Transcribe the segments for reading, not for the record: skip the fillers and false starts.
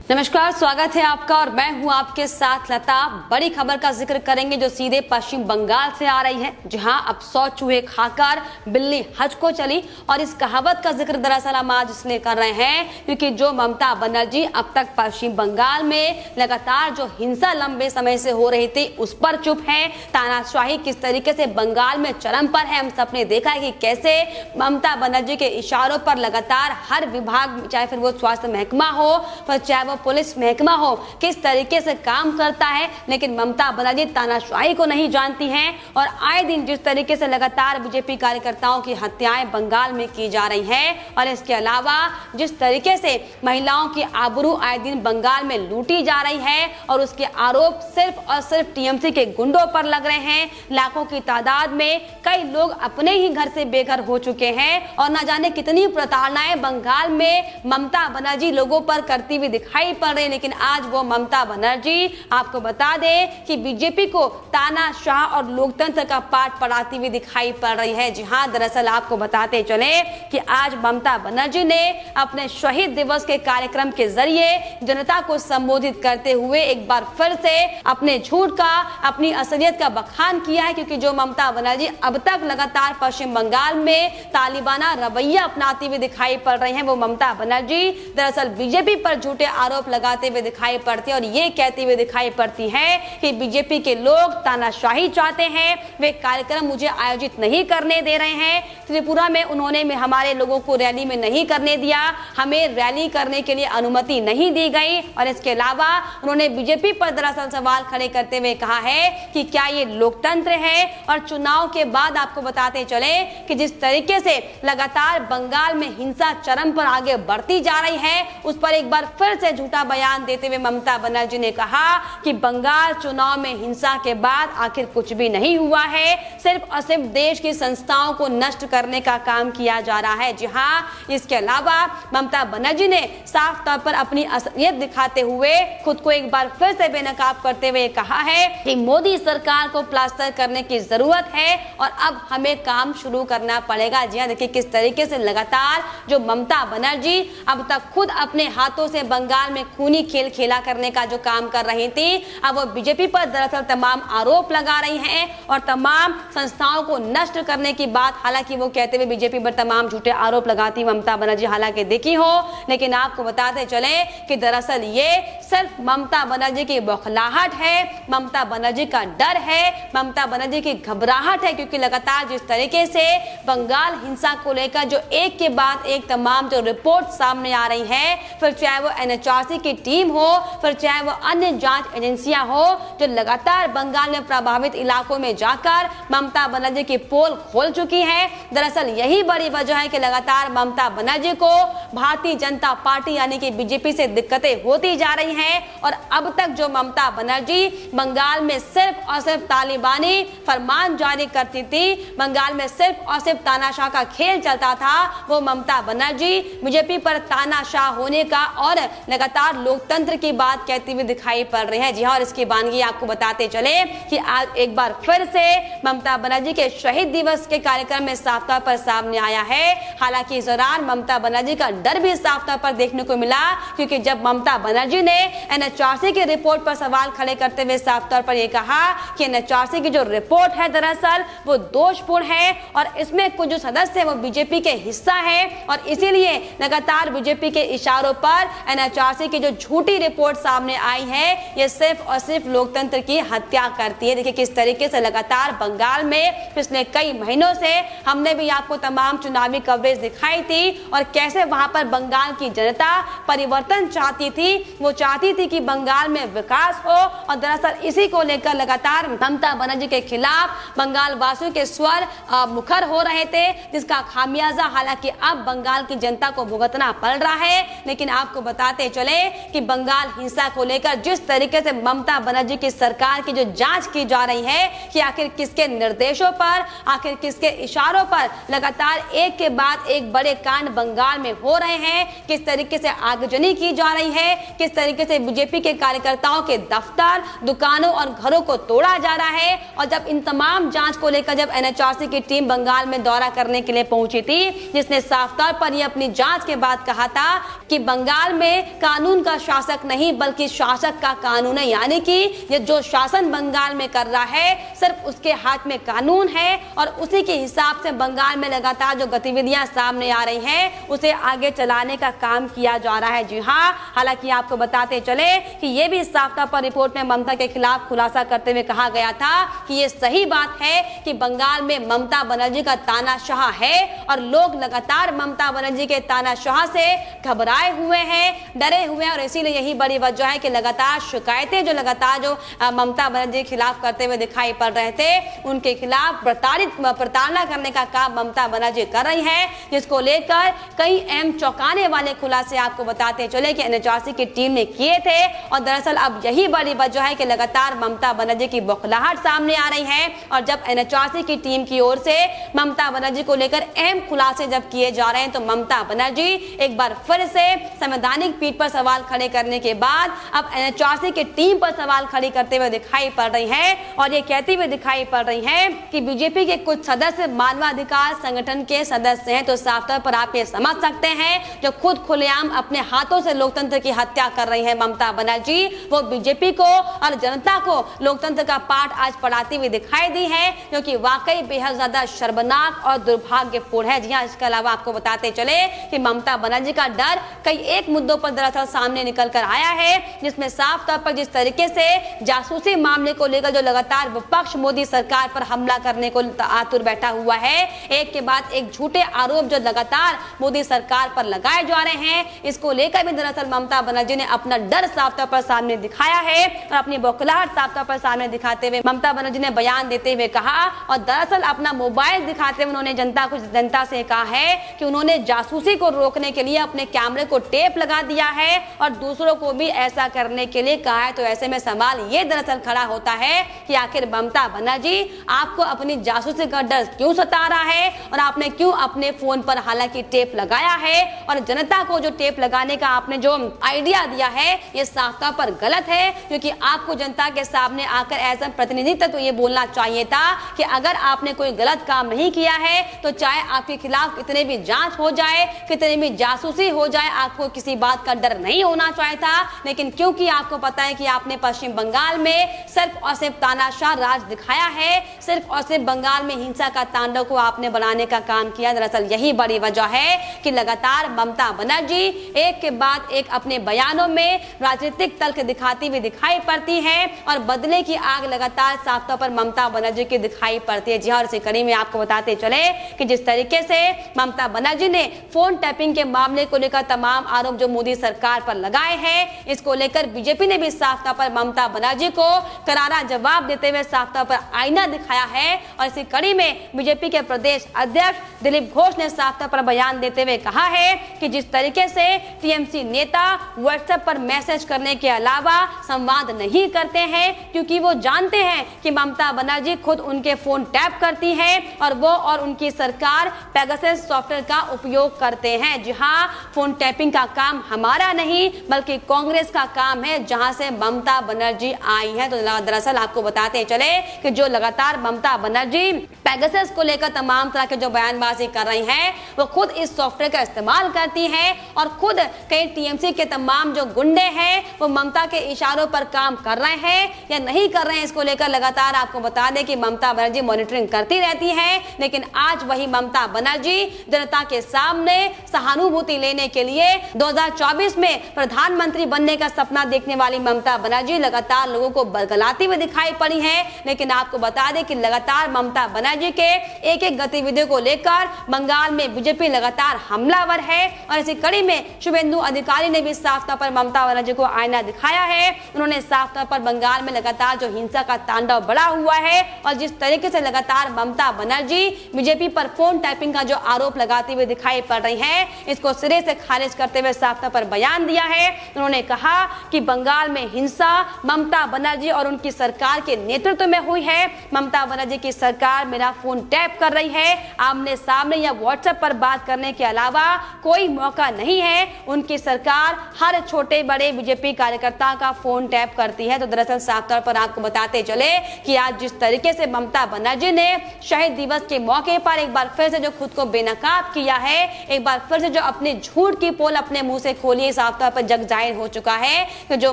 नमस्कार, स्वागत है आपका और मैं हूं आपके साथ लता। बड़ी खबर का जिक्र करेंगे जो सीधे पश्चिम बंगाल से आ रही है, जहां अब 100 चूहे खाकर बिल्ली हज को चली। और इस कहावत का जिक्र दरअसल हम आज इसलिए कर रहे हैं क्योंकि जो ममता बनर्जी अब तक पश्चिम बंगाल में लगातार जो हिंसा लंबे समय से हो रही थी उस पर चुप है। तानाशाही किस तरीके से बंगाल में चरम पर है, हम सबने देखा है कि कैसे ममता बनर्जी के इशारों पर लगातार हर विभाग, चाहे फिर वो स्वास्थ्य महकमा हो, फिर चाहे पुलिस महकमा हो, किस तरीके से काम करता है। लेकिन ममता बनर्जी तानाशाही को नहीं जानती हैं और आए दिन जिस तरीके से लगातार बीजेपी कार्यकर्ताओं की हत्याएं बंगाल में की जा रही हैं और इसके अलावा जिस तरीके से महिलाओं की आबरू आए दिन बंगाल में लूटी जा रही है और उसके आरोप सिर्फ और सिर्फ टीएमसी के गुंडों पर लग रहे हैं। लाखों की तादाद में कई लोग अपने ही घर से बेघर हो चुके हैं और न जाने कितनी प्रताड़नाएं बंगाल में ममता बनर्जी लोगों पर करती हुई दिखाई पड़ रही। लेकिन आज वो ममता बनर्जी आपको बता दें कि बीजेपी को तानाशाह और लोकतंत्र का पाठ पढ़ाती हुई दिखाई पड़ रही है। जी हां, दरअसल आपको बताते चले कि आज ममता बनर्जी ने अपने शहीद दिवस के कार्यक्रम के जरिए जनता को संबोधित करते हुए एक बार फिर से अपने झूठ का, अपनी असलियत का बखान किया है। क्योंकि जो ममता बनर्जी अब तक लगातार पश्चिम बंगाल में तालिबाना रवैया अपनाती हुई दिखाई पड़ रही है, वो ममता बनर्जी दरअसल बीजेपी पर झूठे आरोप लगाते हुए दिखाई पड़ती है और ये कहती हुई दिखाई पड़ती है कि बीजेपी के लोग तानाशाही चाहते हैं, वे कार्यक्रम मुझे आयोजित नहीं करने दे रहे हैं। त्रिपुरा में उन्होंने हमारे लोगों को रैली में नहीं करने दिया, हमें रैली करने के लिए अनुमति नहीं दी गई। और इसके अलावा उन्होंने बीजेपी पर दरअसल सवाल खड़े करते हुए कहा है कि क्या ये लोकतंत्र है। और चुनाव के बाद आपको बताते चले कि जिस तरीके से लगातार बंगाल में हिंसा चरम पर आगे बढ़ती जा रही है, उस पर एक बार फिर से झूठा बयान देते हुए ममता बनर्जी ने कहा कि बंगाल चुनाव में हिंसा के बाद आखिर कुछ भी नहीं हुआ है, सिर्फ और सिर्फ देश की संस्थाओं को नष्ट करने का काम किया जा रहा है। जी हां, इसके अलावा ममता बनर्जी ने साफ तौर पर अपनी असलियत दिखाते हुए खुद को एक बार फिर से बेनकाब करते हुए कहा है कि मोदी सरकार को प्लास्टर करने की जरूरत है और अब हमें काम शुरू करना पड़ेगा। जी हां, देखिए किस तरीके से लगातार जो ममता बनर्जी अब तक खुद अपने हाथों से बंगाल में खूनी खेल खेला करने का जो काम कर रही थी, अब वो बीजेपी पर दरअसल तमाम आरोप लगा रही हैं और तमाम संस्थाओं को नष्ट करने की बात, हालांकि वो कहते हुए बीजेपी पर तमाम झूठे आरोप लगाती ममता बनर्जी हालांकि देखी हो, लेकिन आपको बताते चले कि दरअसल ये सिर्फ ममता बनर्जी की बौखलाहट है, ममता बनर्जी का डर है, ममता बनर्जी की घबराहट है। क्योंकि लगातार जिस तरीके से बंगाल हिंसा को लेकर जो एक के बाद एक तमाम जो रिपोर्ट सामने आ रही है, फिर चाहे वो एनएचआरसी की टीम हो, फिर चाहे वो अन्य जांच एजेंसियां हो, जो लगातार बंगाल में प्रभावित इलाकों में जाकर ममता बनर्जी की पोल खोल चुकी है। दरअसल यही बड़ी वजह है कि लगातार ममता बनर्जी को भारतीय जनता पार्टी यानी कि बीजेपी से दिक्कतें होती जा रही हैं। और अब तक जो ममता बनर्जी बंगाल में सिर्फ और सिर्फ तालिबानी फरमान जारी करती थी, बंगाल में सिर्फ और सिर्फ तानाशाह का खेल चलता था, वो ममता बनर्जी बीजेपी पर तानाशाह होने का और लगातार लोकतंत्र की बात कहती हुई दिखाई पड़ रही है। जी हां, और इसकी बानगी आपको बताते चले कि आज एक बार फिर से ममता बनर्जी के शहीद दिवस के कार्यक्रम में साफ तौर पर सामने आया है। हालांकि इस दौरान ममता बनर्जी का डर भी साफ तौर पर देखने को मिला, क्योंकि जब ममता बनर्जी ने एनएचआरसी की रिपोर्ट पर सवाल खड़े करते हुए साफ तौर पर यह कहा कि एनएचआरसी की जो रिपोर्ट है दरअसल वो दोषपूर्ण है और इसमें कुछ जो सदस्य है वो बीजेपी के हिस्सा है और इसीलिए लगातार बीजेपी के इशारों पर एनएचआरसी की जो झूठी रिपोर्ट सामने आई है, ये सिर्फ और सिर्फ लोकतंत्र की हत्या करती है। देखिए किस तरीके से लगातार बंगाल में पिछले कई महीनों से हमने भी आपको तमाम चुनावी कवरेज दिखाई थी और कैसे वहां पर बंगाल की जनता परिवर्तन चाहती थी, वो चाहती थी कि बंगाल में विकास हो और दरअसल इसी को लेकर लगातार ममता बनर्जी के खिलाफ बंगाल वासियों के स्वर मुखर हो रहे थे, जिसका खामियाजा हालांकि अब बंगाल की जनता को भुगतना पड़ रहा है। लेकिन आपको बताते चले कि बंगाल हिंसा को लेकर जिस तरीके से ममता बनर्जी की सरकार की जो जांच की जा रही है कि आखिर किसके निर्देशों पर, आखिर किसके इशारों पर लगातार एक के बाद एक बड़े कांड बंगाल में हो रहे हैं, किस तरीके से आगजनी की जा रही है, किस तरीके से बीजेपी के कार्यकर्ताओं के दफ्तर, दुकानों और घरों को तोड़ा जा रहा है। और जब इन तमाम जांच को लेकर जब एनएचआरसी की टीम बंगाल में दौरा करने के लिए पहुंची थी, जिसने साफ तौर पर यह अपनी जांच के बाद कहा था कि बंगाल में कानून का शासक नहीं बल्कि शासक का कानून है, यानी कि ये जो शासन बंगाल में कर रहा है सिर्फ उसके हाथ में कानून है और उसी के हिसाब से बंगाल में लगातार जो गतिविधियां सामने आ रही हैं उसे आगे चलाने का काम किया जा रहा है। जी हाँ, हालांकि आपको बताते चले कि ये भी साफ तौर पर रिपोर्ट में ममता के खिलाफ खुलासा करते हुए कहा गया था कि ये सही बात है कि बंगाल में ममता बनर्जी का तानाशाह है और लोग लगातार ममता बनर्जी के तानाशाह से घबराए हुए हैं, डरे हुए हैं और इसीलिए यही बड़ी वजह है कि लगातार शिकायतें जो ममता बनर्जी के खिलाफ करते हुए दिखाई पड़ रहे थे, उनके खिलाफ प्रताड़ना करने का काम ममता बनर्जी कर रही है, जिसको लेकर कई अहम चौंकाने वाले खुलासे आपको बताते चले कि एनएचआरसी की टीम ने किए थे। और दरअसल अब यही बड़ी वजह है कि लगातार ममता बनर्जी की बौखलाहट सामने आ रही है और जब एनएचआरसी की टीम की ओर से ममता बनर्जी को लेकर अहम खुलासे जब किए जा रहे हैं तो ममता बनर्जी एक बार फिर से संवैधानिक पीठ पर सवाल खड़े करने के बाद अब एनएचआरसी की टीम पर सवाल खड़ी करते हुए दिखाई पड़ रही हैं और ये कहती हुई दिखाई पड़ रही हैं कि बीजेपी के कुछ सदस्य मानवाधिकार संगठन के सदस्य हैं। तो साफ तौर पर आप ये समझ सकते हैं जो खुद खुलेआम अपने हाथों से लोकतंत्र की हत्या कर रही है ममता बनर्जी, वो बीजेपी को और जनता को लोकतंत्र का पाठ आज पढ़ाती हुई दिखाई दी है, जो कि वाकई बेहद ज्यादा शर्मनाक और दुर्भाग्यपूर्ण है। जी हाँ, इसके अलावा आपको बताते चले कि ममता बनर्जी का डर कई एक मुद्दों पर दरअसल सामने निकल कर आया है, जिसमें साफ तौर पर जिस तरीके से जासूसी मामले को लेकर जो लगातार विपक्ष मोदी सरकार पर हमला करने को आतुर बैठा हुआ है, एक के बाद एक झूठे आरोप जो लगातार मोदी सरकार पर लगाए जा रहे हैं, इसको लेकर भी दरअसल ममता बनर्जी ने अपना डर साफ तौर पर सामने दिखाया है और अपनी बौखलाहट साफ तौर पर सामने दिखाते हुए ममता बनर्जी ने बयान देते हुए कहा और दरअसल अपना मोबाइल दिखाते हुए उन्होंने जनता से कहा है कि उन्होंने जासूसी को रोकने के लिए अपने कैमरे को टेप लगा दिया है और दूसरों को भी ऐसा करने के लिए कहा है। तो ऐसे में सवाल ये दरअसल खड़ा होता है कि आखिर ममता बनर्जी आपको अपनी जासूसी का डर क्यों सता रहा है और आपने क्यों अपने फोन पर हालांकि टेप लगाया है और जनता को जो टेप लगाने का आपने जो आइडिया दिया है ये साफ तौर पर गलत है, क्योंकि आपको जनता के सामने आकर ऐसा प्रतिनिधित्व तो ये बोलना चाहिए था कि अगर आपने कोई गलत काम नहीं किया है तो चाहे आपके खिलाफ कितने भी जांच हो जाए, कितनी भी जासूसी हो जाए, आपको किसी बात का डर नहीं होना चाहिए था। लेकिन क्योंकि आपको पता है कि आपने पश्चिम बंगाल में सिर्फ और सिर्फ तानाशाह राज दिखाया है, सिर्फ और सिर्फ बंगाल में हिंसा का तांडव को आपने बनाने का काम किया। दरअसल यही बड़ी वजह है कि लगातार ममता बनर्जी एक के बाद एक अपने बयानों में राजनीतिक तल्ख दिखाती हुई दिखाई पड़ती है और बदले की आग लगातार साफ तौर पर ममता बनर्जी की दिखाई पड़ती है। जी हाँ, और इसी कड़ी में आपको बताते चले कि जिस तरीके से ममता बनर्जी ने फोन टैपिंग के मामले को लेकर तमाम आरोप जो मोदी सरकार पर लगाए हैं, इसको लेकर बीजेपी ने भी साफ तौर पर ममता बनर्जी को करारा जवाब देते हुए साफ तौर पर आईना दिखाया है। और इसी कड़ी में बीजेपी के प्रदेश अध्यक्ष दिलीप घोष ने साफ तौर पर बयान देते हुए कहा है कि जिस तरीके से टीएमसी नेता व्हाट्सएप पर मैसेज करने के अलावा संवाद नहीं करते हैं, क्योंकि वो जानते हैं कि ममता बनर्जी खुद उनके फोन टैप करती है और वो और उनकी सरकार पेगासस सॉफ्टवेयर का उपयोग करते हैं। जी हाँ, फोन टैपिंग का काम हमारा नहीं बल्कि कांग्रेस का काम है, जहां से ममता बनर्जी आई है। तो दरअसल आपको बताते चले कि जो लगातार ममता बनर्जी पेगासस को लेकर तमाम तरह के जो बयानबाजी कर रही हैं, वो खुद इस सॉफ्टवेयर का इस्तेमाल करती हैं और खुद कई टीएमसी के तमाम जो गुंडे हैं वो ममता के इशारों पर काम कर रहे हैं या नहीं कर रहे हैं, इसको लेकर लगातार आपको बता दें कि ममता बनर्जी मॉनिटरिंग करती रहती है। लेकिन आज वही ममता बनर्जी जनता के सामने सहानुभूति लेने के लिए 2024 में प्रधानमंत्री बनने का सपना देखने वाली ममता बनर्जी लगातार लोगों को बरगलाती हुई दिखाई पड़ी है। लेकिन आपको बता दें कि लगातार ममता बनर्जी के एक एक गतिविधियों को लेकर बंगाल में बीजेपी लगातार हमलावर है और इसी कड़ी में शुभेंदु अधिकारी ने भी साफ तौर पर ममता बनर्जी को आईना दिखाया है। उन्होंने साफ तौर पर बंगाल में लगातार जो हिंसा का तांडव बढ़ा हुआ है और जिस तरीके से लगातार ममता बनर्जी बीजेपी पर फोन टैपिंग का जो आरोप लगाती हुई दिखाई पड़ रही है, इसको सिरे से खारिज करते हुए साफ तौर पर बयान दिया है। उन्होंने कहा कि बंगाल में हिंसा ममता बनर्जी और उनकी सरकार के नेतृत्व में हुई है। ममता बनर्जी की सरकार मेरा फोन टैप कर रही है, आमने सामने या व्हाट्सएप पर बात करने के अलावा कोई मौका नहीं है। उनकी सरकार हर छोटे बड़े बीजेपी कार्यकर्ता का फोन टैप करती है। तो दरअसल साफ तौर पर आपको बताते चले कि आज जिस तरीके से ममता बनर्जी ने शहीद दिवस के मौके पर एक बार फिर से जो खुद को बेनकाब किया है, एक बार फिर से जो अपने झूठ की पोल अपने मुंह से खोली, इस साफ तौर पर जग जाहिर हो चुका है कि जो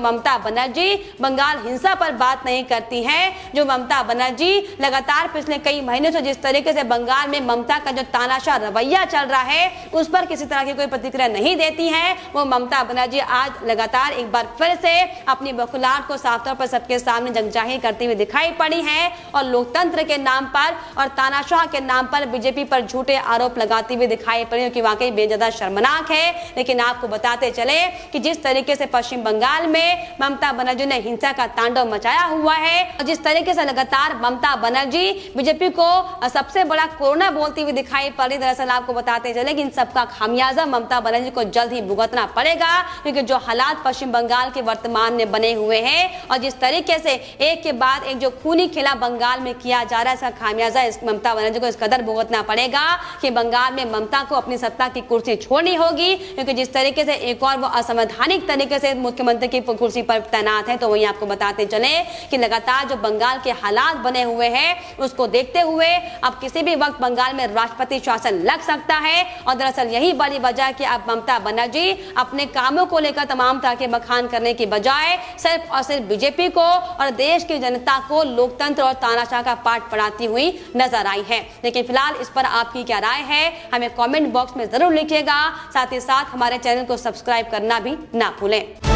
ममता बनर्जी बंगाल हिंसा पर बात नहीं करती हैं, जो ममता बनर्जी लगातार पिछले कई महीनों से जिस तरीके से बंगाल में ममता का जो तानाशाह रवैया चल रहा है उस पर किसी तरह की कोई प्रतिक्रिया नहीं देती हैं, वो ममता बनर्जी आज लगातार एक बार फिर से अपनी बखुलाहट को साफ तौर पर सबके सामने जग जाहिर करती हुई दिखाई पड़ी है और लोकतंत्र के नाम पर और तानाशाह के नाम पर बीजेपी पर झूठे आरोप लगाती हुई दिखाई पड़ी, कि वाकई बेहद शर्मनाक है। लेकिन आपको बताते चले कि जिस तरीके से पश्चिम बंगाल में ममता बनर्जी ने हिंसा का तांडव मचाया हुआ है और जिस तरीके से लगातार ममता बनर्जी बीजेपी को सबसे बड़ा कोरोना बोलती हुई दिखाई पड़ी, दरअसल आपको बताते चले कि इन सबका खामियाजा ममता बनर्जी को जल्द ही भुगतना पड़ेगा, क्योंकि जो हालात पश्चिम बंगाल के वर्तमान में बने हुए हैं और जिस तरीके से एक के बाद एक जो खूनी खेला बंगाल में किया जा रहा है, इसका खामियाजा ममता बनर्जी को इस कदर भुगतना पड़ेगा कि बंगाल में ममता को अपनी सत्ता की कुर्सी छोड़नी होगी, क्योंकि जिस तरीके से एक और वो असंवैधानिक तरीके से मुख्यमंत्री की कुर्सी पर तैनात है। तो वही आपको बताते चले कि लगातार जो बंगाल के हालात बने हुए हैं उसको देखते हुए अब किसी भी वक्त बंगाल में राष्ट्रपति शासन लग सकता है और दरअसल यही बड़ी वजह है कि अब ममता बनर्जी अपने कामों को लेकर तमाम तरह के बखान करने की बजाय सिर्फ और सिर्फ बीजेपी को और देश की जनता को लोकतंत्र और तानाशाह का पाठ पढ़ाती हुई नजर आई है। लेकिन फिलहाल इस पर आपकी क्या राय है हमें कमेंट बॉक्स में जरूर लिखिएगा, साथ ही साथ हमारे चैनल को सब्सक्राइब करना भी ना भूलें।